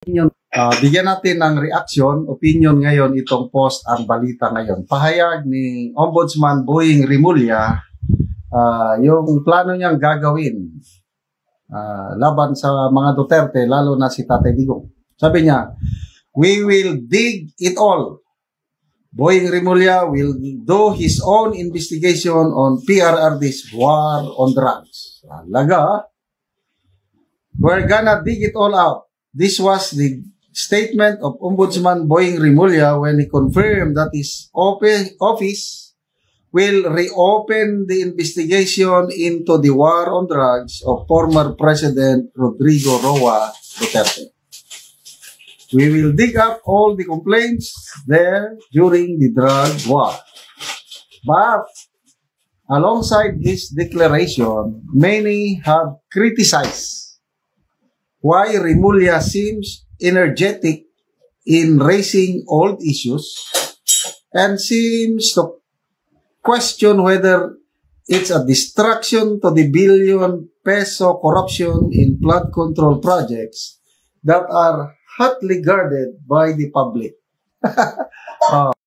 Bigyan natin ng reaction, opinion ngayon itong post ang balita ngayon. Pahayag ni Ombudsman Boying Rimulya yung plano niyang gagawin laban sa mga Duterte, lalo na si Tatay Digong. Sabi niya, "We will dig it all. Boying Rimulya will do his own investigation on PRRD's war on drugs." Talaga, we're gonna dig it all out. This was the statement of Ombudsman Boying Rimulya when he confirmed that his office will reopen the investigation into the war on drugs of former President Rodrigo Roa Duterte. We will dig up all the complaints there during the drug war. But alongside his declaration, many have criticized why Rimulya seems energetic in raising old issues and seems to question whether it's a distraction to the billion-peso corruption in flood control projects that are hotly guarded by the public.